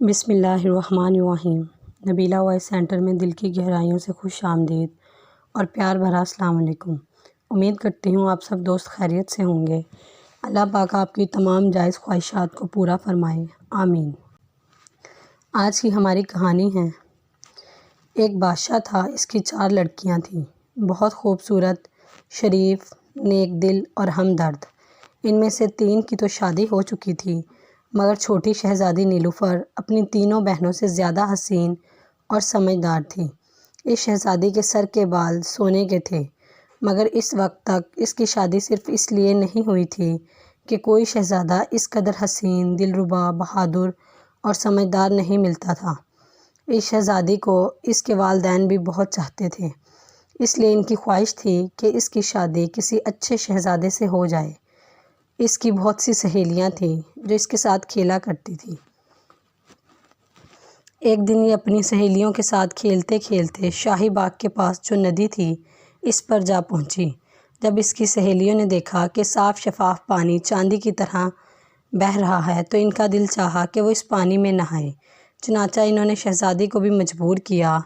بسم اللہ الرحمن الرحیم۔ نبیلہ وائس سینٹر میں دل کی گہرائیوں سے خوش آمدید اور پیار بھرا السلام علیکم۔ امید کرتی ہوں آپ سب دوست خیریت سے ہوں گے۔ اللہ پاک آپ کی تمام جائز خواہشات کو پورا فرمائے، آمین۔ آج کی ہماری کہانی ہے، ایک بادشاہ تھا، اس کی 4 لڑکیاں تھیں، بہت خوبصورت، شریف، نیک دل اور ہمدرد۔ ان میں سے 3 کی تو شادی ہو چکی تھی، مگر چھوٹی شہزادی نیلوفر اپنی تینوں بہنوں سے زیادہ حسین اور سمجھدار تھی۔ اس شہزادی کے سر کے بال سونے کے تھے، مگر اس وقت تک اس کی شادی صرف اس لیے نہیں ہوئی تھی کہ کوئی شہزادہ اس قدر حسین، دلربا، بہادر اور سمجھدار نہیں ملتا تھا۔ اس شہزادی کو اس کے والدین بھی بہت چاہتے تھے، اس لیے ان کی خواہش تھی کہ اس کی شادی کسی اچھے شہزادے سے ہو جائے۔ اس کی بہت سی سہیلیاں تھیں جو اس کے ساتھ کھیلا کرتی تھیں۔ ایک دن یہ اپنی سہیلیوں کے ساتھ کھیلتے کھیلتے شاہی باغ کے پاس جو ندی تھی اس پر جا پہنچی۔ جب اس کی سہیلیوں نے دیکھا کہ صاف شفاف پانی چاندی کی طرح بہہ رہا ہے تو ان کا دل چاہا کہ وہ اس پانی میں نہائیں۔ چنانچہ انہوں نے شہزادی کو بھی مجبور کیا۔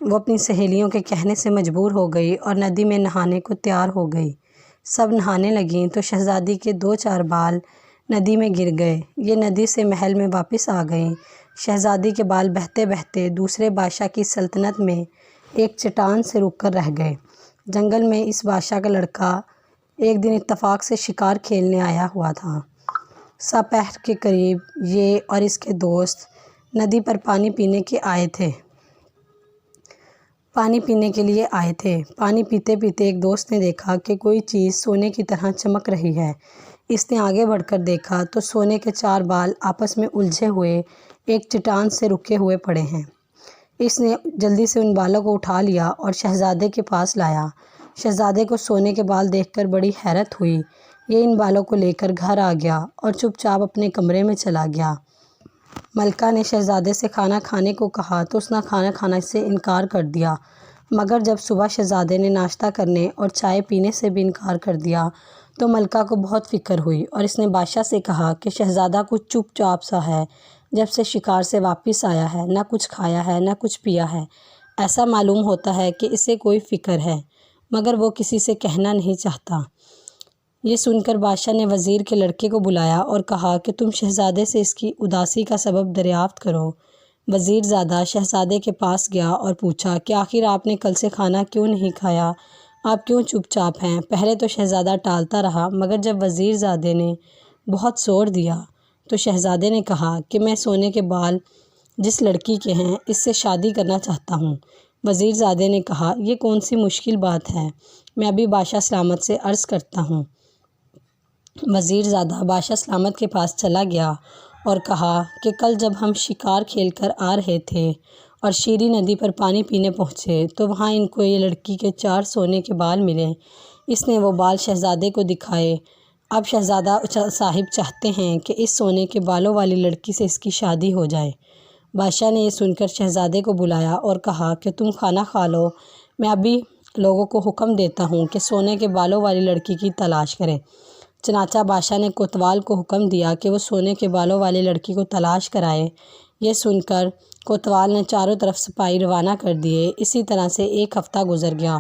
وہ اپنی سہیلیوں کے کہنے سے مجبور ہو گئی اور ندی میں نہانے کو تیار ہو گئی۔ سب نہانے لگیں تو شہزادی کے 2-4 بال ندی میں گر گئے۔ یہ ندی سے محل میں واپس آ گئیں۔ شہزادی کے بال بہتے بہتے دوسرے بادشاہ کی سلطنت میں ایک چٹان سے رک کر رہ گئے۔ جنگل میں اس بادشاہ کا لڑکا ایک دن اتفاق سے شکار کھیلنے آیا ہوا تھا۔ سپہر کے قریب یہ اور اس کے دوست ندی پر پانی پینے کے لیے آئے تھے۔ پانی پیتے پیتے ایک دوست نے دیکھا کہ کوئی چیز سونے کی طرح چمک رہی ہے۔ اس نے آگے بڑھ کر دیکھا تو سونے کے 4 بال آپس میں الجھے ہوئے ایک چٹان سے رکے ہوئے پڑے ہیں۔ اس نے جلدی سے ان بالوں کو اٹھا لیا اور شہزادے کے پاس لایا۔ شہزادے کو سونے کے بال دیکھ کر بڑی حیرت ہوئی۔ یہ ان بالوں کو لے کر گھر آ گیا اور چپ چاپ اپنے کمرے میں چلا گیا۔ ملکہ نے شہزادے سے کھانا کھانے کو کہا تو اس نے کھانا کھانے سے انکار کر دیا، مگر جب صبح شہزادے نے ناشتہ کرنے اور چائے پینے سے بھی انکار کر دیا تو ملکہ کو بہت فکر ہوئی اور اس نے بادشاہ سے کہا کہ شہزادہ کچھ چپ چاپ سا ہے، جب سے شکار سے واپس آیا ہے نہ کچھ کھایا ہے نہ کچھ پیا ہے۔ ایسا معلوم ہوتا ہے کہ اسے کوئی فکر ہے، مگر وہ کسی سے کہنا نہیں چاہتا۔ یہ سن کر بادشاہ نے وزیر کے لڑکے کو بلایا اور کہا کہ تم شہزادے سے اس کی اداسی کا سبب دریافت کرو۔ وزیر زادہ شہزادے کے پاس گیا اور پوچھا کہ آخر آپ نے کل سے کھانا کیوں نہیں کھایا؟ آپ کیوں چپ چاپ ہیں؟ پہلے تو شہزادہ ٹالتا رہا، مگر جب وزیر زادے نے بہت زور دیا تو شہزادے نے کہا کہ میں سونے کے بال جس لڑکی کے ہیں اس سے شادی کرنا چاہتا ہوں۔ وزیر زادے نے کہا یہ کون سی مشکل بات ہے، میں ابھی بادشاہ سلامت سے عرض کرتا ہوں۔ وزیر زادہ بادشاہ سلامت کے پاس چلا گیا اور کہا کہ کل جب ہم شکار کھیل کر آ رہے تھے اور شیریں ندی پر پانی پینے پہنچے تو وہاں ان کو یہ لڑکی کے 4 سونے کے بال ملے۔ اس نے وہ بال شہزادے کو دکھائے۔ اب شہزادہ صاحب چاہتے ہیں کہ اس سونے کے بالوں والی لڑکی سے اس کی شادی ہو جائے۔ بادشاہ نے یہ سن کر شہزادے کو بلایا اور کہا کہ تم کھانا کھا لو، میں ابھی لوگوں کو حکم دیتا ہوں کہ سونے کے بالوں والی لڑکی کی تلاش کریں۔ چنانچہ بادشاہ نے کوتوال کو حکم دیا کہ وہ سونے کے بالوں والی لڑکی کو تلاش کرائے۔ یہ سن کر کوتوال نے چاروں طرف سپاہی روانہ کر دیے۔ اسی طرح سے 1 ہفتہ گزر گیا،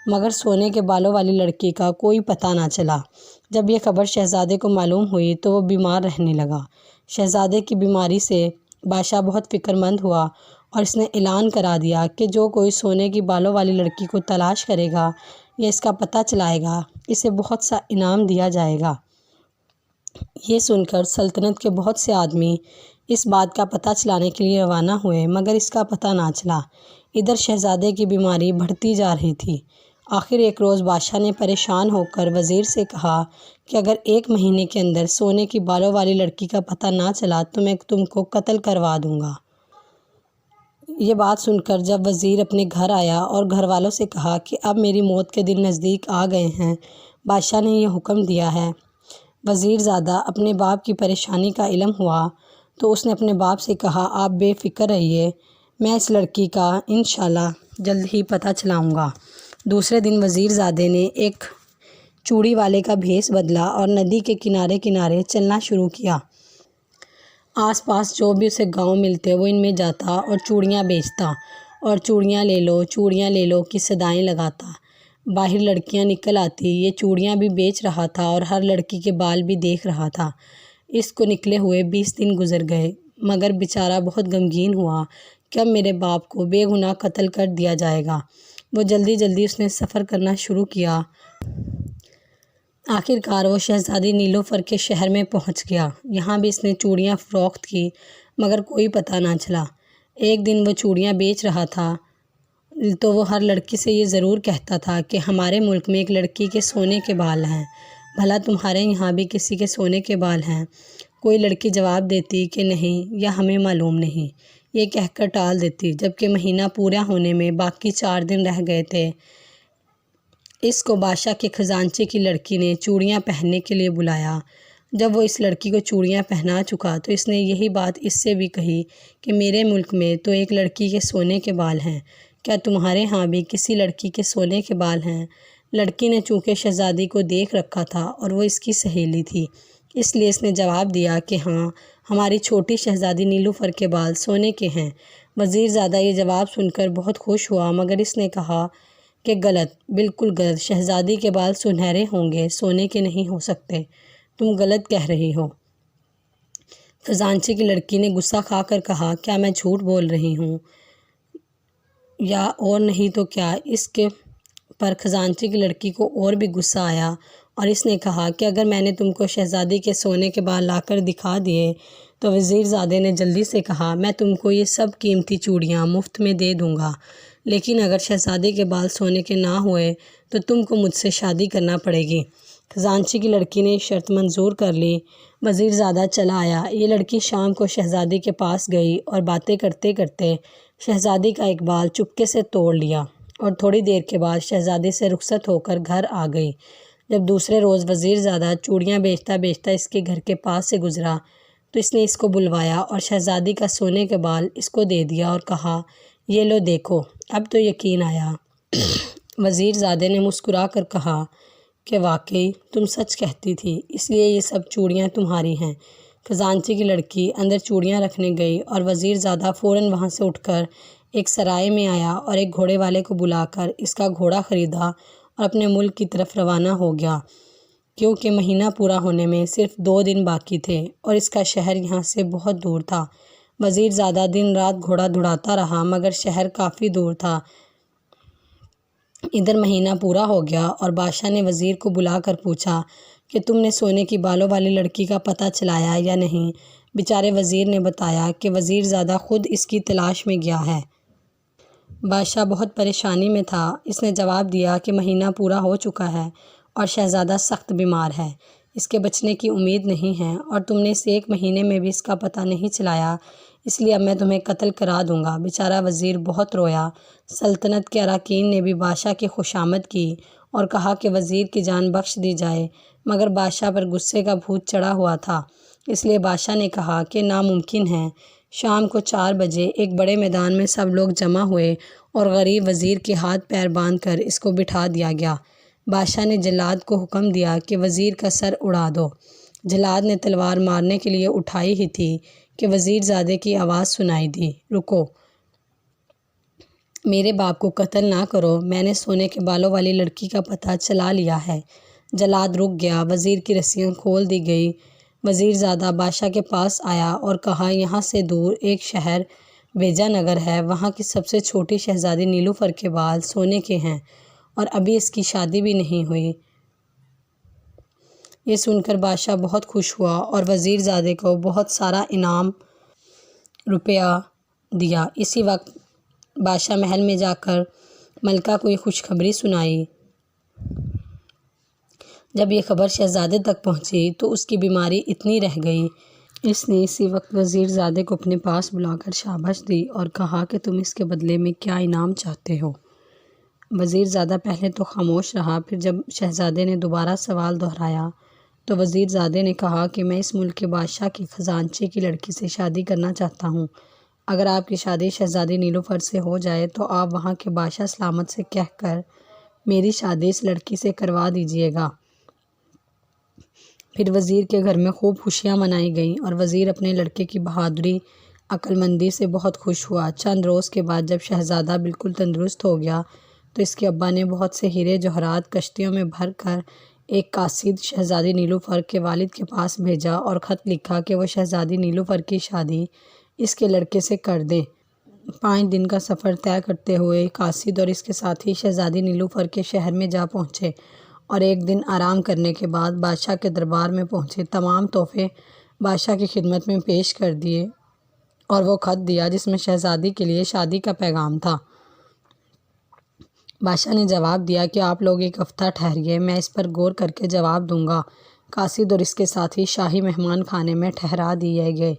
مگر سونے کے بالوں والی لڑکی کا کوئی پتہ نہ چلا۔ جب یہ خبر شہزادے کو معلوم ہوئی تو وہ بیمار رہنے لگا۔ شہزادے کی بیماری سے بادشاہ بہت فکر مند ہوا اور اس نے اعلان کرا دیا کہ جو کوئی سونے کی بالوں والی لڑکی کو تلاش کرے گا یا اس کا پتہ چلائے گا اسے بہت سا انعام دیا جائے گا۔ یہ سن کر سلطنت کے بہت سے آدمی اس بات کا پتہ چلانے کے لیے روانہ ہوئے، مگر اس کا پتہ نہ چلا۔ ادھر شہزادے کی بیماری بڑھتی جا رہی تھی۔ آخر ایک روز بادشاہ نے پریشان ہو کر وزیر سے کہا کہ اگر 1 مہینے کے اندر سونے کی بالوں والی لڑکی کا پتہ نہ چلا تو میں تم کو قتل کروا دوں گا۔ یہ بات سن کر جب وزیر اپنے گھر آیا اور گھر والوں سے کہا کہ اب میری موت کے دن نزدیک آ گئے ہیں، بادشاہ نے یہ حکم دیا ہے۔ وزیر زادہ اپنے باپ کی پریشانی کا علم ہوا تو اس نے اپنے باپ سے کہا آپ بے فکر رہیے، میں اس لڑکی کا انشاءاللہ جلد ہی پتہ چلاؤں گا۔ دوسرے دن وزیر زادے نے ایک چوڑی والے کا بھیس بدلا اور ندی کے کنارے کنارے چلنا شروع کیا۔ آس پاس جو بھی اسے گاؤں ملتے وہ ان میں جاتا اور چوڑیاں بیچتا اور چوڑیاں لے لو کی صدائیں لگاتا۔ باہر لڑکیاں نکل آتی، یہ چوڑیاں بھی بیچ رہا تھا اور ہر لڑکی کے بال بھی دیکھ رہا تھا۔ اس کو نکلے ہوئے 20 دن گزر گئے، مگر بیچارہ بہت غمگین ہوا کہ اب میرے باپ کو بے گناہ قتل کر دیا جائے گا۔ وہ جلدی اس نے سفر کرنا شروع کیا۔ آخر کار وہ شہزادی نیلوفر کے شہر میں پہنچ گیا۔ یہاں بھی اس نے چوڑیاں فروخت کی، مگر کوئی پتہ نہ چلا۔ ایک دن وہ چوڑیاں بیچ رہا تھا تو وہ ہر لڑکی سے یہ ضرور کہتا تھا کہ ہمارے ملک میں ایک لڑکی کے سونے کے بال ہیں، بھلا تمہارے یہاں بھی کسی کے سونے کے بال ہیں؟ کوئی لڑکی جواب دیتی کہ نہیں، یا ہمیں معلوم نہیں، یہ کہہ کر ٹال دیتی۔ جبکہ مہینہ پورا ہونے میں باقی 4 دن رہ گئے تھے، اس کو بادشاہ کے خزانچی کی لڑکی نے چوڑیاں پہننے کے لیے بلایا۔ جب وہ اس لڑکی کو چوڑیاں پہنا چکا تو اس نے یہی بات اس سے بھی کہی کہ میرے ملک میں تو ایک لڑکی کے سونے کے بال ہیں، کیا تمہارے ہاں بھی کسی لڑکی کے سونے کے بال ہیں؟ لڑکی نے چونکہ شہزادی کو دیکھ رکھا تھا اور وہ اس کی سہیلی تھی، اس لیے اس نے جواب دیا کہ ہاں، ہماری چھوٹی شہزادی نیلوفر کے بال سونے کے ہیں۔ وزیر زادہ یہ جواب سن کر بہت خوش ہوا، مگر اس نے کہا کہ غلط، بالکل غلط، شہزادی کے بال سنہرے ہوں گے، سونے کے نہیں ہو سکتے، تم غلط کہہ رہی ہو۔ خزانچی کی لڑکی نے غصہ کھا کر کہا، کیا میں جھوٹ بول رہی ہوں یا اور نہیں تو کیا؟ اس کے پر خزانچی کی لڑکی کو اور بھی غصہ آیا اور اس نے کہا کہ اگر میں نے تم کو شہزادی کے سونے کے بال لا کر دکھا دیے تو وزیر زادے نے جلدی سے کہا، میں تم کو یہ سب قیمتی چوڑیاں مفت میں دے دوں گا، لیکن اگر شہزادی کے بال سونے کے نہ ہوئے تو تم کو مجھ سے شادی کرنا پڑے گی۔ خزانچی کی لڑکی نے شرط منظور کر لی۔ وزیر زادہ چلا آیا۔ یہ لڑکی شام کو شہزادی کے پاس گئی اور باتیں کرتے کرتے شہزادی کا ایک بال چپکے سے توڑ لیا اور تھوڑی دیر کے بعد شہزادی سے رخصت ہو کر گھر آ گئی۔ جب دوسرے روز وزیر زادہ چوڑیاں بیچتا بیچتا اس کے گھر کے پاس سے گزرا تو اس نے اس کو بلوایا اور شہزادی کا سونے کے بال اس کو دے دیا اور کہا، یہ لو دیکھو، اب تو یقین آیا۔ وزیر زادے نے مسکرا کر کہا کہ واقعی تم سچ کہتی تھی، اس لیے یہ سب چوڑیاں تمہاری ہیں۔ خزانچی کی لڑکی اندر چوڑیاں رکھنے گئی اور وزیر زادہ فوراً وہاں سے اٹھ کر ایک سرائے میں آیا اور ایک گھوڑے والے کو بلا کر اس کا گھوڑا خریدا اور اپنے ملک کی طرف روانہ ہو گیا، کیونکہ مہینہ پورا ہونے میں صرف 2 دن باقی تھے اور اس کا شہر یہاں سے بہت دور تھا۔ وزیر زادہ دن رات گھوڑا دوڑاتا رہا، مگر شہر کافی دور تھا۔ ادھر مہینہ پورا ہو گیا اور بادشاہ نے وزیر کو بلا کر پوچھا کہ تم نے سونے کی بالوں والی لڑکی کا پتہ چلایا یا نہیں؟ بیچارے وزیر نے بتایا کہ وزیر زادہ خود اس کی تلاش میں گیا ہے۔ بادشاہ بہت پریشانی میں تھا۔ اس نے جواب دیا کہ مہینہ پورا ہو چکا ہے اور شہزادہ سخت بیمار ہے، اس کے بچنے کی امید نہیں ہے، اور تم نے اس 1 مہینے میں بھی اس کا پتہ نہیں چلایا، اس لیے اب میں تمہیں قتل کرا دوں گا۔ بیچارہ وزیر بہت رویا۔ سلطنت کے اراکین نے بھی بادشاہ کی خوشامد کی اور کہا کہ وزیر کی جان بخش دی جائے، مگر بادشاہ پر غصے کا بھوت چڑھا ہوا تھا، اس لیے بادشاہ نے کہا کہ ناممکن ہے۔ شام کو 4 بجے ایک بڑے میدان میں سب لوگ جمع ہوئے اور غریب وزیر کے ہاتھ پیر باندھ کر اس کو بٹھا دیا گیا۔ بادشاہ نے جلاد کو حکم دیا کہ وزیر کا سر اڑا دو۔ جلاد نے تلوار مارنے کے لیے اٹھائی ہی تھی کہ وزیر زادے کی آواز سنائی دی، رکو، میرے باپ کو قتل نہ کرو، میں نے سونے کے بالوں والی لڑکی کا پتہ چلا لیا ہے۔ جلاد رک گیا۔ وزیر کی رسیاں کھول دی گئی۔ وزیر زادہ بادشاہ کے پاس آیا اور کہا، یہاں سے دور ایک شہر ویجا نگر ہے، وہاں کی سب سے چھوٹی شہزادی نیلوفر کے بال سونے کے ہیں اور ابھی اس کی شادی بھی نہیں ہوئی۔ یہ سن کر بادشاہ بہت خوش ہوا اور وزیر زادے کو بہت سارا انعام روپیہ دیا۔ اسی وقت بادشاہ محل میں جا کر ملکہ کو یہ خوشخبری سنائی۔ جب یہ خبر شہزادے تک پہنچی تو اس کی بیماری اتنی رہ گئی۔ اس نے اسی وقت وزیر زادے کو اپنے پاس بلا کر شاباش دی اور کہا کہ تم اس کے بدلے میں کیا انعام چاہتے ہو؟ وزیر زادہ پہلے تو خاموش رہا، پھر جب شہزادے نے دوبارہ سوال دہرایا تو وزیر زادے نے کہا کہ میں اس ملک کے بادشاہ کی خزانچی کی لڑکی سے شادی کرنا چاہتا ہوں۔ اگر آپ کی شادی شہزادی نیلوفر سے ہو جائے تو آپ وہاں کے بادشاہ سلامت سے کہہ کر میری شادی اس لڑکی سے کروا دیجیے گا، پھر وزیر کے گھر میں خوب خوشیاں منائی گئیں اور وزیر اپنے لڑکے کی بہادری عقل مندی سے بہت خوش ہوا۔ چند روز کے بعد جب شہزادہ بالکل تندرست ہو گیا تو اس کے ابا نے بہت سے ہیرے جواہرات کشتیوں میں بھر کر ایک قاصد شہزادی نیلوفر کے والد کے پاس بھیجا اور خط لکھا کہ وہ شہزادی نیلوفر کی شادی اس کے لڑکے سے کر دیں۔ 5 دن کا سفر طے کرتے ہوئے قاصد اور اس کے ساتھی شہزادی نیلوفر کے شہر میں جا پہنچے اور ایک دن آرام کرنے کے بعد بادشاہ کے دربار میں پہنچے۔ تمام تحفے بادشاہ کی خدمت میں پیش کر دیے اور وہ خط دیا جس میں شہزادی کے لیے شادی کا پیغام تھا۔ بادشاہ نے جواب دیا کہ آپ لوگ ایک ہفتہ ٹھہریے، میں اس پر غور کر کے جواب دوں گا۔ قاصد اور اس کے ساتھی شاہی مہمان خانے میں ٹھہرا دیے گئے۔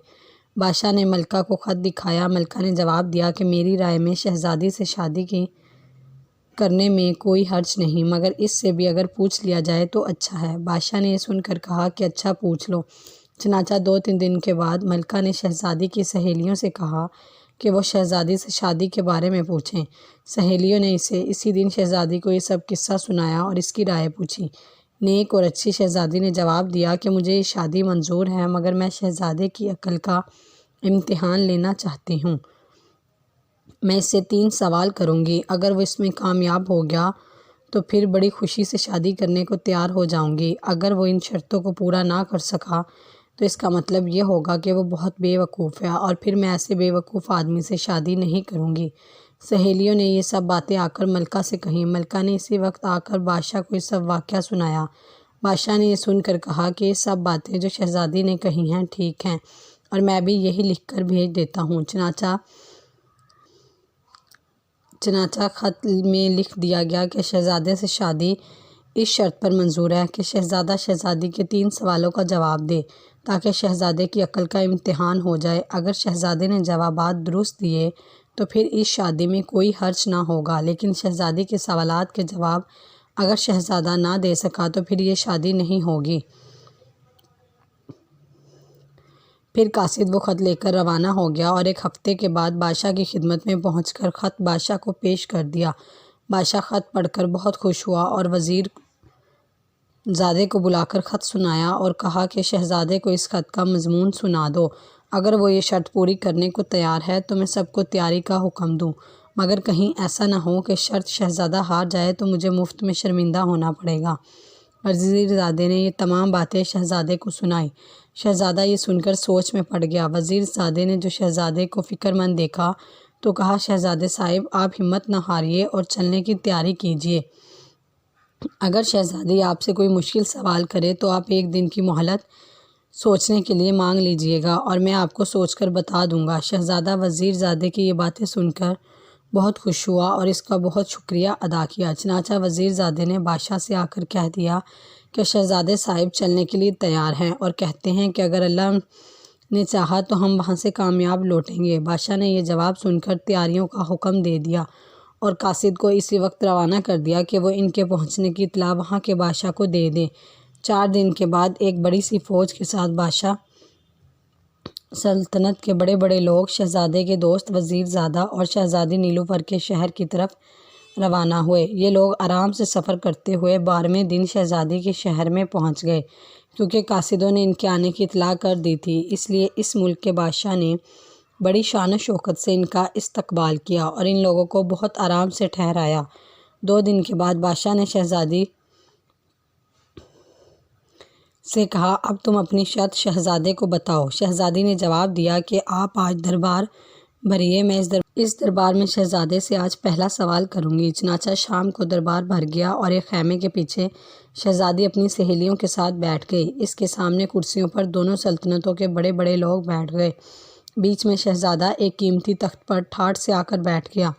بادشاہ نے ملکہ کو خط دکھایا۔ ملکہ نے جواب دیا کہ میری رائے میں شہزادی سے شادی کرنے میں کوئی حرج نہیں، مگر اس سے بھی اگر پوچھ لیا جائے تو اچھا ہے۔ بادشاہ نے یہ سن کر کہا کہ اچھا، پوچھ لو۔ چنانچہ 2-3 دن کے بعد ملکہ نے شہزادی کی سہیلیوں سے کہا کہ وہ شہزادی سے شادی کے بارے میں پوچھیں۔ سہیلیوں نے اسے اسی دن شہزادی کو یہ سب قصہ سنایا اور اس کی رائے پوچھی۔ نیک اور اچھی شہزادی نے جواب دیا کہ مجھے یہ شادی منظور ہے، مگر میں شہزادے کی عقل کا امتحان لینا چاہتی ہوں۔ میں اس سے 3 سوال کروں گی، اگر وہ اس میں کامیاب ہو گیا تو پھر بڑی خوشی سے شادی کرنے کو تیار ہو جاؤں گی۔ اگر وہ ان شرطوں کو پورا نہ کر سکا تو اس کا مطلب یہ ہوگا کہ وہ بہت بے وقوف ہے اور پھر میں ایسے بے وقوف آدمی سے شادی نہیں کروں گی۔ سہیلیوں نے یہ سب باتیں آ کر ملکہ سے کہیں۔ ملکہ نے اسی وقت آ کر بادشاہ کو یہ سب واقعہ سنایا۔ بادشاہ نے یہ سن کر کہا کہ یہ سب باتیں جو شہزادی نے کہی ہیں ٹھیک ہیں اور میں بھی یہی لکھ کر بھیج دیتا ہوں۔ چنانچہ خط میں لکھ دیا گیا کہ شہزادے سے شادی اس شرط پر منظور ہے کہ شہزادہ شہزادی کے 3 سوالوں کا جواب دے تاکہ شہزادے کی عقل کا امتحان ہو جائے۔ اگر شہزادے نے جوابات درست دیے تو پھر اس شادی میں کوئی حرج نہ ہوگا، لیکن شہزادی کے سوالات کے جواب اگر شہزادہ نہ دے سکا تو پھر یہ شادی نہیں ہوگی۔ پھر قاصد وہ خط لے کر روانہ ہو گیا اور 1 ہفتے کے بعد بادشاہ کی خدمت میں پہنچ کر خط بادشاہ کو پیش کر دیا۔ بادشاہ خط پڑھ کر بہت خوش ہوا اور وزیر زادے کو بلا کر خط سنایا اور کہا کہ شہزادے کو اس خط کا مضمون سنا دو۔ اگر وہ یہ شرط پوری کرنے کو تیار ہے تو میں سب کو تیاری کا حکم دوں، مگر کہیں ایسا نہ ہو کہ شرط شہزادہ ہار جائے تو مجھے مفت میں شرمندہ ہونا پڑے گا۔ وزیر زادے نے یہ تمام باتیں شہزادے کو سنائیں۔ شہزادہ یہ سن کر سوچ میں پڑ گیا۔ وزیر زادے نے جو شہزادے کو فکر مند دیکھا تو کہا، شہزادے صاحب، آپ ہمت نہ ہاریے اور چلنے کی تیاری کیجیے۔ اگر شہزادی آپ سے کوئی مشکل سوال کرے تو آپ 1 دن کی مہلت سوچنے کے لیے مانگ لیجیے گا اور میں آپ کو سوچ کر بتا دوں گا۔ شہزادہ وزیر زادے کی یہ باتیں سن کر بہت خوش ہوا اور اس کا بہت شکریہ ادا کیا۔ چنانچہ وزیر زادے نے بادشاہ سے آ کر کہہ دیا کہ شہزادے صاحب چلنے کے لیے تیار ہیں اور کہتے ہیں کہ اگر اللہ نے چاہا تو ہم وہاں سے کامیاب لوٹیں گے۔ بادشاہ نے یہ جواب سن کر تیاریوں کا حکم دے دیا اور قاصد کو اسی وقت روانہ کر دیا کہ وہ ان کے پہنچنے کی اطلاع وہاں کے بادشاہ کو دے دیں۔ 4 دن کے بعد ایک بڑی سی فوج کے ساتھ بادشاہ سلطنت کے بڑے بڑے لوگ شہزادے کے دوست وزیر زادہ اور شہزادی نیلوفر کے شہر کی طرف روانہ ہوئے۔ یہ لوگ آرام سے سفر کرتے ہوئے 12ویں دن شہزادی کے شہر میں پہنچ گئے۔ کیونکہ قاصدوں نے ان کے آنے کی اطلاع کر دی تھی، اس لیے اس ملک کے بادشاہ نے بڑی شان و شوکت سے ان کا استقبال کیا اور ان لوگوں کو بہت آرام سے ٹھہرایا۔ 2 دن کے بعد بادشاہ نے شہزادی سے کہا، اب تم اپنی شرط شہزادے کو بتاؤ۔ شہزادی نے جواب دیا کہ آپ آج دربار بھریے، میں اس دربار میں شہزادے سے آج پہلا سوال کروں گی۔ چنانچہ شام کو دربار بھر گیا اور ایک خیمے کے پیچھے شہزادی اپنی سہیلیوں کے ساتھ بیٹھ گئی۔ اس کے سامنے کرسیوں پر دونوں سلطنتوں کے بڑے بڑے لوگ بیٹھ گئے۔ بیچ میں شہزادہ ایک قیمتی تخت پر ٹھاٹھ سے آ کر بیٹھ گیا۔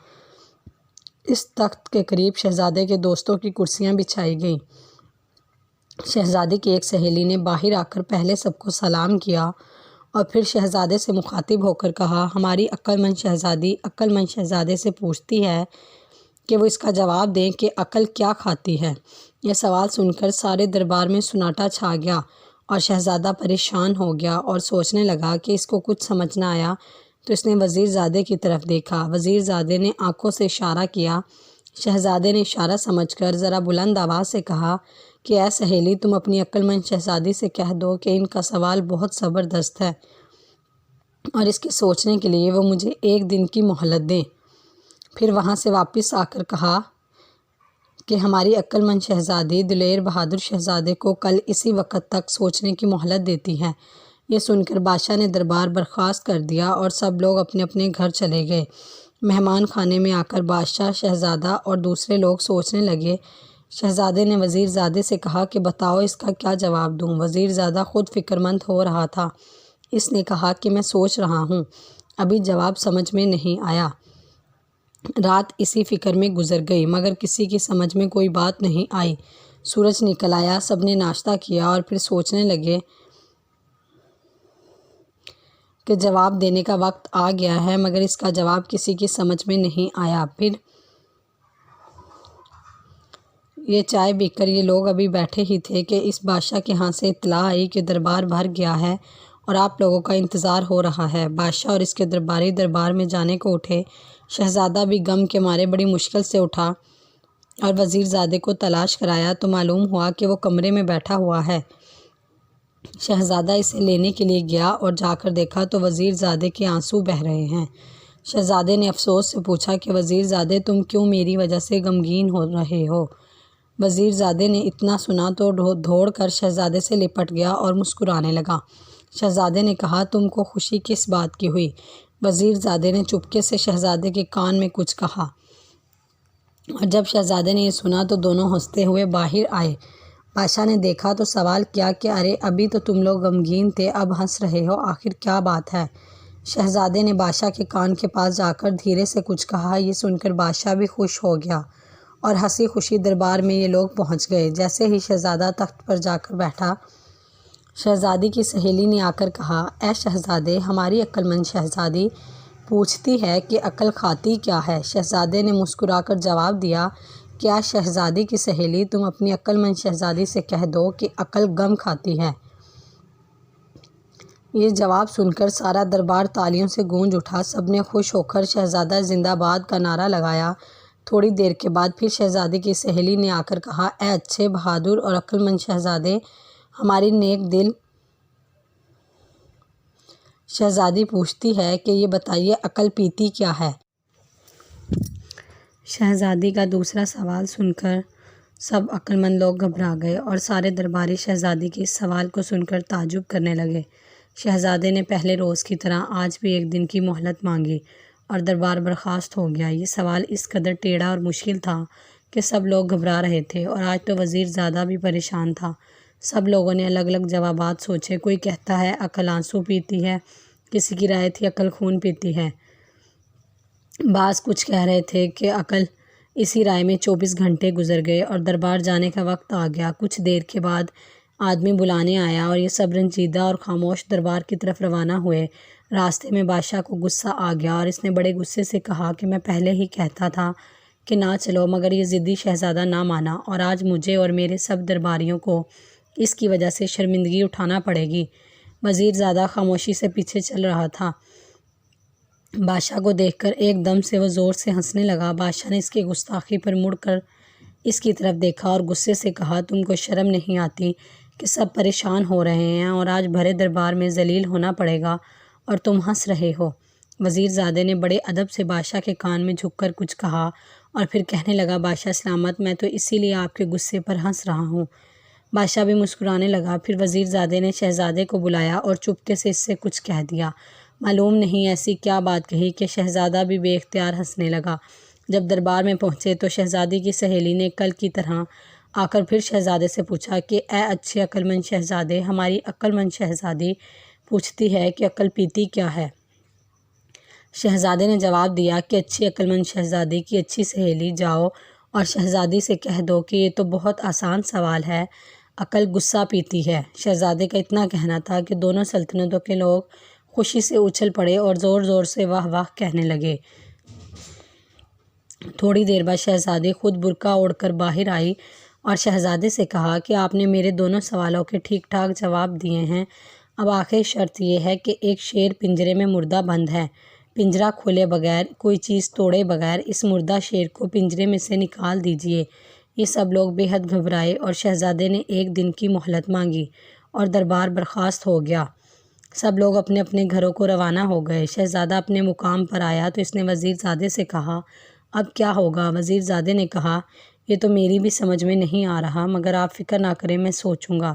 اس تخت کے قریب شہزادے کے دوستوں کی کرسیاں بچھائی گئیں۔ شہزادی کی ایک سہیلی نے باہر آ کر پہلے سب کو سلام کیا اور پھر شہزادے سے مخاطب ہو کر کہا، ہماری عقل مند شہزادی عقل مند شہزادے سے پوچھتی ہے کہ وہ اس کا جواب دیں کہ عقل کیا کھاتی ہے۔ یہ سوال سن کر سارے دربار میں سناٹا چھا گیا اور شہزادہ پریشان ہو گیا اور سوچنے لگا کہ اس کو کچھ سمجھ نہ آیا تو اس نے وزیر زادے کی طرف دیکھا۔ وزیر زادے نے آنکھوں سے اشارہ کیا شہزادے نے اشارہ سمجھ کر ذرا بلند آواز سے کہا کہ اے سہیلی، تم اپنی عقل مند شہزادی سے کہہ دو کہ ان کا سوال بہت زبردست ہے اور اس کے سوچنے کے لیے وہ مجھے 1 دن کی مہلت دیں۔ پھر وہاں سے واپس آ کر کہا کہ ہماری عقل مند شہزادی دلیر بہادر شہزادے کو کل اسی وقت تک سوچنے کی مہلت دیتی ہے۔ یہ سن کر بادشاہ نے دربار برخاست کر دیا اور سب لوگ اپنے اپنے گھر چلے گئے۔ مہمان خانے میں آ کر بادشاہ، شہزادہ اور دوسرے لوگ سوچنے لگے۔ شہزادے نے وزیر زادے سے کہا کہ بتاؤ اس کا کیا جواب دوں۔ وزیر زادہ خود فکر مند ہو رہا تھا۔ اس نے کہا کہ میں سوچ رہا ہوں، ابھی جواب سمجھ میں نہیں آیا۔ رات اسی فکر میں گزر گئی مگر کسی کی سمجھ میں کوئی بات نہیں آئی۔ سورج نکل آیا، سب نے ناشتہ کیا اور پھر سوچنے لگے کہ جواب دینے کا وقت آ گیا ہے، مگر اس کا جواب کسی کی سمجھ میں نہیں آیا۔ پھر یہ چائے پی کر یہ لوگ ابھی بیٹھے ہی تھے کہ اس بادشاہ کے ہاں سے اطلاع آئی کہ دربار بھر گیا ہے اور آپ لوگوں کا انتظار ہو رہا ہے۔ بادشاہ اور اس کے درباری دربار میں جانے کو اٹھے۔ شہزادہ بھی غم کے مارے بڑی مشکل سے اٹھا اور وزیر زادے کو تلاش کرایا تو معلوم ہوا کہ وہ کمرے میں بیٹھا ہوا ہے۔ شہزادہ اسے لینے کے لیے گیا اور جا کر دیکھا تو وزیر زادے کے آنسو بہہ رہے ہیں۔ شہزادے نے افسوس سے پوچھا کہ وزیر زادے، تم کیوں میری وجہ سے غمگین ہو رہے ہو؟ وزیر زادے نے اتنا سنا تو دوڑ کر شہزادے سے لپٹ گیا اور مسکرانے لگا۔ شہزادے نے کہا، تم کو خوشی کس بات کی ہوئی؟ وزیر زادے نے چپکے سے شہزادے کے کان میں کچھ کہا اور جب شہزادے نے یہ سنا تو دونوں ہنستے ہوئے باہر آئے۔ بادشاہ نے دیکھا تو سوال کیا کہ ارے ابھی تو تم لوگ غمگین تھے، اب ہنس رہے ہو، آخر کیا بات ہے؟ شہزادے نے بادشاہ کے کان کے پاس جا کر دھیرے سے کچھ کہا۔ یہ سن کر بادشاہ بھی خوش ہو گیا اور ہنسی خوشی دربار میں یہ لوگ پہنچ گئے۔ جیسے ہی شہزادہ تخت پر جا کر بیٹھا، شہزادی کی سہیلی نے آ کر کہا، اے شہزادے، ہماری عقل مند شہزادی پوچھتی ہے کہ عقل کھاتی کیا ہے؟ شہزادے نے مسکرا کر جواب دیا کہ اے شہزادی کی سہیلی، تم اپنی عقل مند شہزادی سے کہہ دو کہ عقل غم کھاتی ہے۔ یہ جواب سن کر سارا دربار تالیوں سے گونج اٹھا۔ سب نے خوش ہو کر شہزادہ زندہ باد کا نعرہ لگایا۔ تھوڑی دیر کے بعد پھر شہزادی کی سہیلی نے آ کر کہا، اے اچھے، بہادر اور عقل مند شہزادے، ہماری نیک دل شہزادی پوچھتی ہے کہ یہ بتائیے عقل پیتی کیا ہے؟ شہزادی کا دوسرا سوال سن کر سب عقل مند لوگ گھبرا گئے اور سارے درباری شہزادی کے اس سوال کو سن کر تعجب کرنے لگے۔ شہزادے نے پہلے روز کی طرح آج بھی 1 دن کی مہلت مانگی اور دربار برخاست ہو گیا۔ یہ سوال اس قدر ٹیڑھا اور مشکل تھا کہ سب لوگ گھبرا رہے تھے اور آج تو وزیر زادہ بھی پریشان تھا۔ سب لوگوں نے الگ الگ جوابات سوچے۔ کوئی کہتا ہے عقل آنسو پیتی ہے، کسی کی رائے تھی عقل خون پیتی ہے، بعض کچھ کہہ رہے تھے کہ عقل۔ اسی رائے میں 24 گھنٹے گزر گئے اور دربار جانے کا وقت آ گیا۔ کچھ دیر کے بعد آدمی بلانے آیا اور یہ سب رنجیدہ اور خاموش دربار کی طرف روانہ ہوئے۔ راستے میں بادشاہ کو غصہ آ گیا اور اس نے بڑے غصے سے کہا کہ میں پہلے ہی کہتا تھا کہ نہ چلو، مگر یہ ضدی شہزادہ نہ مانا اور آج مجھے اور میرے سب درباریوں کو اس کی وجہ سے شرمندگی اٹھانا پڑے گی۔ وزیر زادہ خاموشی سے پیچھے چل رہا تھا۔ بادشاہ کو دیکھ کر ایک دم سے وہ زور سے ہنسنے لگا۔ بادشاہ نے اس کی گستاخی پر مڑ کر اس کی طرف دیکھا اور غصے سے کہا، تم کو شرم نہیں آتی کہ سب پریشان ہو رہے ہیں اور آج بھرے دربار میں ذلیل ہونا پڑے گا اور تم ہنس رہے ہو؟ وزیر زادے نے بڑے ادب سے بادشاہ کے کان میں جھک کر کچھ کہا اور پھر کہنے لگا، بادشاہ سلامت، میں تو اسی لیے آپ کے غصے پر ہنس رہا ہوں۔ بادشاہ بھی مسکرانے لگا۔ پھر وزیر زادے نے شہزادے کو بلایا اور چپکے سے اس سے کچھ کہہ دیا۔ معلوم نہیں ایسی کیا بات کہی کہ شہزادہ بھی بے اختیار ہنسنے لگا۔ جب دربار میں پہنچے تو شہزادی کی سہیلی نے کل کی طرح آ کر پھر شہزادے سے پوچھا کہ اے اچھے عقل مند شہزادے، ہماری عقل مند شہزادی پوچھتی ہے کہ عقل پیتی کیا ہے؟ شہزادے نے جواب دیا کہ اچھی عقل مند شہزادی کی اچھی سہیلی، جاؤ اور شہزادی سے کہہ دو کہ یہ تو بہت آسان سوال ہے، عقل غصہ پیتی ہے۔ شہزادے کا اتنا کہنا تھا کہ دونوں سلطنتوں کے لوگ خوشی سے اچھل پڑے اور زور زور سے واہ واہ کہنے لگے۔ تھوڑی دیر بعد شہزادی خود برقع اوڑھ کر باہر آئی اور شہزادے سے کہا کہ آپ نے میرے دونوں سوالوں کے ٹھیک ٹھاک جواب دیے ہیں، اب آخری شرط یہ ہے کہ ایک شیر پنجرے میں مردہ بند ہے، پنجرہ کھولے بغیر، کوئی چیز توڑے بغیر اس مردہ شیر کو پنجرے میں سے نکال دیجیے۔ یہ سب لوگ بے حد گھبرائے اور شہزادے نے 1 دن کی مہلت مانگی اور دربار برخاست ہو گیا۔ سب لوگ اپنے اپنے گھروں کو روانہ ہو گئے۔ شہزادہ اپنے مقام پر آیا تو اس نے وزیر زادے سے کہا، اب کیا ہوگا؟ وزیر زادے نے کہا، یہ تو میری بھی سمجھ میں نہیں آ رہا، مگر آپ فکر نہ کریں، میں سوچوں گا۔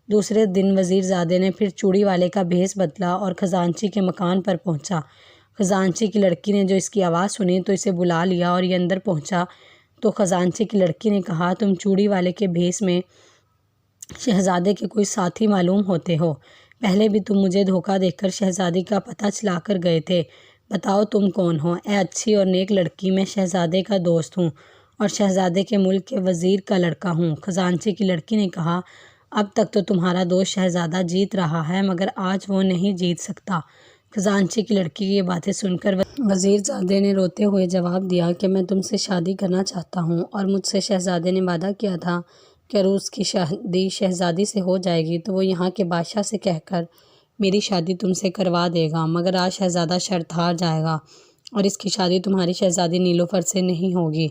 دوسرے دن وزیر زادے نے پھر چوڑی والے کا بھیس بدلا اور خزانچی کے مکان پر پہنچا۔ خزانچی کی لڑکی نے جو اس کی آواز سنی تو اسے بلا لیا اور یہ اندر پہنچا تو خزانچی کی لڑکی نے کہا، تم چوڑی والے کے بھیس میں شہزادے کے کوئی ساتھی معلوم ہوتے ہو؟ پہلے بھی تم مجھے دھوکہ دے کر شہزادی کا پتہ چلا کر گئے تھے، بتاؤ تم کون ہو؟ اے اچھی اور نیک لڑکی، میں شہزادے کا دوست ہوں اور شہزادے کے ملک کے وزیر کا لڑکا ہوں۔ خزانچی کی لڑکی نے کہا، اب تک تو تمہارا دوست شہزادہ جیت رہا ہے مگر آج وہ نہیں جیت سکتا۔ خزانچی کی لڑکی کی یہ باتیں سن کر وزیر زادے نے روتے ہوئے جواب دیا کہ میں تم سے شادی کرنا چاہتا ہوں اور مجھ سے شہزادے نے وعدہ کیا تھا کہ روس کی شادی شہزادی سے ہو جائے گی تو وہ یہاں کے بادشاہ سے کہہ کر میری شادی تم سے کروا دے گا، مگر آج شہزادہ شرط ہار جائے گا اور اس کی شادی تمہاری شہزادی نیلوفر سے نہیں ہوگی۔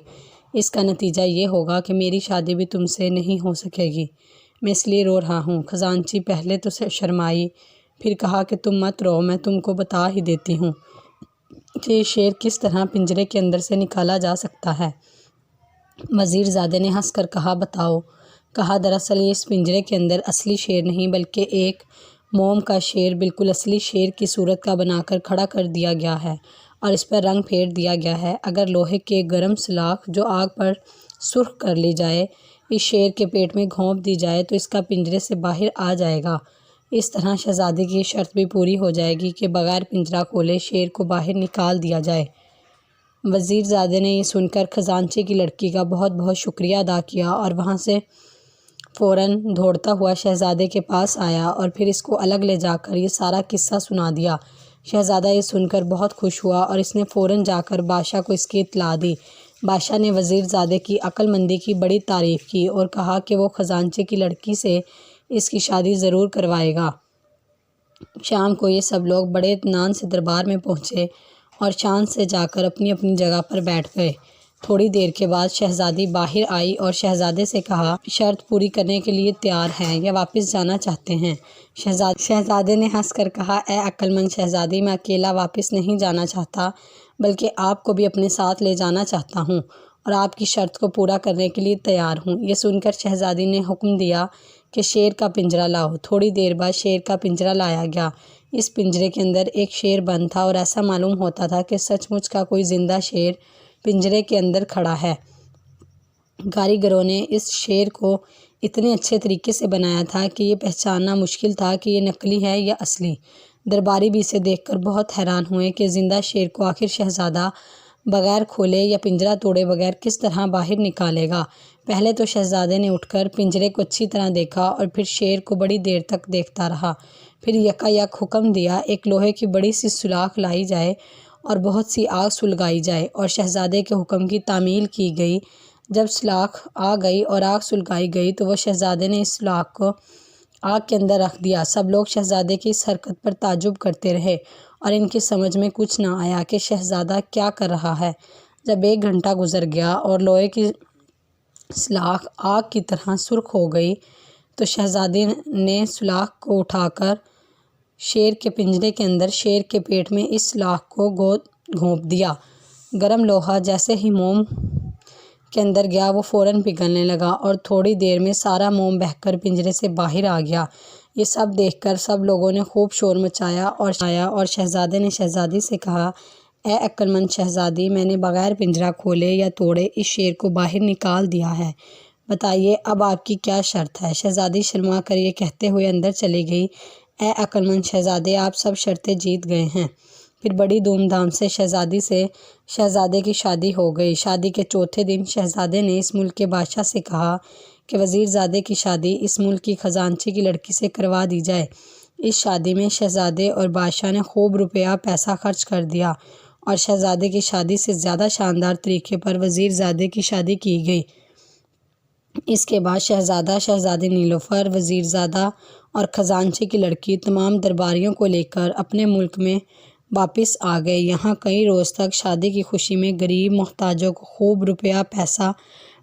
اس کا نتیجہ یہ ہوگا کہ میری شادی بھی تم سے نہیں ہو سکے گی، میں اس لیے رو رہا ہوں۔ خزانچی پہلے تو شرمائی، پھر کہا کہ تم مت رو، میں تم کو بتا ہی دیتی ہوں کہ یہ شیر کس طرح پنجرے کے اندر سے نکالا جا سکتا ہے۔ وزیر زادے نے ہنس کر کہا، بتاؤ۔ کہا، دراصل یہ اس پنجرے کے اندر اصلی شیر نہیں بلکہ ایک موم کا شیر بالکل اصلی شیر کی صورت کا بنا کر کھڑا کر دیا گیا ہے اور اس پر رنگ پھیر دیا گیا ہے۔ اگر لوہے کے گرم سلاخ جو آگ پر سرخ کر لی جائے اس شیر کے پیٹ میں گھونپ دی جائے تو اس کا پنجرے سے باہر آ جائے گا۔ اس طرح شہزادی کی شرط بھی پوری ہو جائے گی کہ بغیر پنجرہ کھولے شیر کو باہر نکال دیا جائے۔ وزیر زادے نے یہ سن کر خزانچی کی لڑکی کا بہت بہت شکریہ ادا کیا اور وہاں سے فوراً دوڑتا ہوا شہزادے کے پاس آیا اور پھر اس کو الگ لے جا کر یہ سارا قصہ سنا دیا۔ شہزادہ یہ سن کر بہت خوش ہوا اور اس نے فوراً جا کر بادشاہ کو اس کی اطلاع دی۔ بادشاہ نے وزیر زادے کی عقل مندی کی بڑی تعریف کی اور کہا کہ وہ خزانچی کی لڑکی سے اس کی شادی ضرور کروائے گا۔ شام کو یہ سب لوگ بڑے اطمینان سے دربار میں پہنچے اور شان سے جا کر اپنی اپنی جگہ پر بیٹھ گئے۔ تھوڑی دیر کے بعد شہزادی باہر آئی اور شہزادے سے کہا، شرط پوری کرنے کے لیے تیار ہیں یا واپس جانا چاہتے ہیں؟ شہزادے نے ہنس کر کہا، اے عقل مند شہزادی، میں اکیلا واپس نہیں جانا چاہتا بلکہ آپ کو بھی اپنے ساتھ لے جانا چاہتا ہوں اور آپ کی شرط کو پورا کرنے کے لیے تیار ہوں۔ یہ سن کر شہزادی نے حکم دیا کہ شیر کا پنجرہ لاؤ۔ تھوڑی دیر بعد شیر کا پنجرہ لایا گیا۔ اس پنجرے کے اندر ایک شیر بند تھا اور ایسا معلوم ہوتا تھا کہ سچ مچ کا کوئی زندہ شیر پنجرے کے اندر کھڑا ہے۔ کاریگروں نے اس شیر کو اتنے اچھے طریقے سے بنایا تھا کہ یہ پہچاننا مشکل تھا کہ یہ نقلی ہے یا اصلی۔ درباری بھی اسے دیکھ کر بہت حیران ہوئے کہ زندہ شیر کو آخر شہزادہ بغیر کھولے یا پنجرہ توڑے بغیر کس طرح باہر نکالے گا۔ پہلے تو شہزادے نے اٹھ کر پنجرے کو اچھی طرح دیکھا اور پھر شیر کو بڑی دیر تک دیکھتا رہا۔ پھر یکا یک حکم دیا، ایک لوہے کی بڑی سی سلاخ لائی جائے اور بہت سی آگ سلگائی جائے اور شہزادے کے حکم کی تعمیل کی گئی۔ جب سلاخ آ گئی اور آگ سلگائی گئی تو وہ شہزادے نے اس سلاخ کو آگ کے اندر رکھ دیا۔ سب لوگ شہزادے کی اس حرکت پر تعجب کرتے رہے اور ان کی سمجھ میں کچھ نہ آیا کہ شہزادہ کیا کر رہا ہے۔ جب 1 گھنٹہ گزر گیا اور لوہے کی سلاخ آگ کی طرح سرخ ہو گئی تو شہزادی نے سلاخ کو اٹھا کر شیر کے پنجرے کے اندر شیر کے پیٹ میں اس سلاخ کو گھونپ دیا۔ گرم لوہا جیسے ہی موم کے اندر گیا وہ فوراً پگھلنے لگا اور تھوڑی دیر میں سارا موم بہہ کر پنجرے سے باہر آ گیا۔ یہ سب دیکھ کر سب لوگوں نے خوب شور مچایا اور شہزادے نے شہزادی سے کہا، اے عقل مند شہزادی، میں نے بغیر پنجرہ کھولے یا توڑے اس شیر کو باہر نکال دیا ہے، بتائیے اب آپ کی کیا شرط ہے؟ شہزادی شرما کر یہ کہتے ہوئے اندر چلی گئی، اے عقل مند شہزادے، آپ سب شرطیں جیت گئے ہیں۔ پھر بڑی دھوم دھام سے شہزادی سے شہزادے کی شادی ہو گئی۔ شادی کے چوتھے دن شہزادے نے اس ملک کے بادشاہ سے کہا کہ وزیر زادے کی شادی اس ملک کی خزانچی کی لڑکی سے کروا دی جائے۔ اس شادی میں شہزادے اور بادشاہ نے خوب روپیہ پیسہ خرچ کر دیا اور شہزادے کی شادی سے زیادہ شاندار طریقے پر وزیر زادے کی شادی کی گئی۔ اس کے بعد شہزادہ، شہزادی نیلوفر، وزیر زادہ اور خزانچی کی لڑکی تمام درباریوں کو لے کر اپنے ملک میں واپس آ گئے۔ یہاں کئی روز تک شادی کی خوشی میں غریب محتاجوں کو خوب روپیہ پیسہ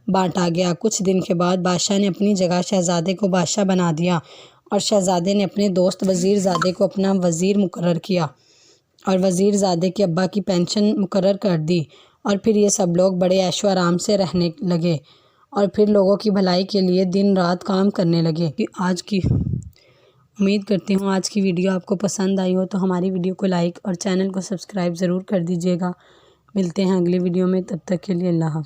بانٹا گیا۔ کچھ دن کے بعد بادشاہ نے اپنی جگہ شہزادے کو بادشاہ بنا دیا اور شہزادے نے اپنے دوست وزیر زادے کو اپنا وزیر مقرر کیا اور وزیر زادے کے ابا کی پینشن مقرر کر دی، اور پھر یہ سب لوگ بڑے عیش و آرام سے رہنے لگے اور پھر لوگوں کی بھلائی کے لیے دن رات کام کرنے لگے۔ امید کرتی ہوں آج کی ویڈیو آپ کو پسند آئی ہو، تو ہماری ویڈیو کو لائک اور چینل کو سبسکرائب ضرور کر دیجیے گا۔ ملتے ہیں اگلی ویڈیو میں، تب تک کے لیے اللہ حافظ۔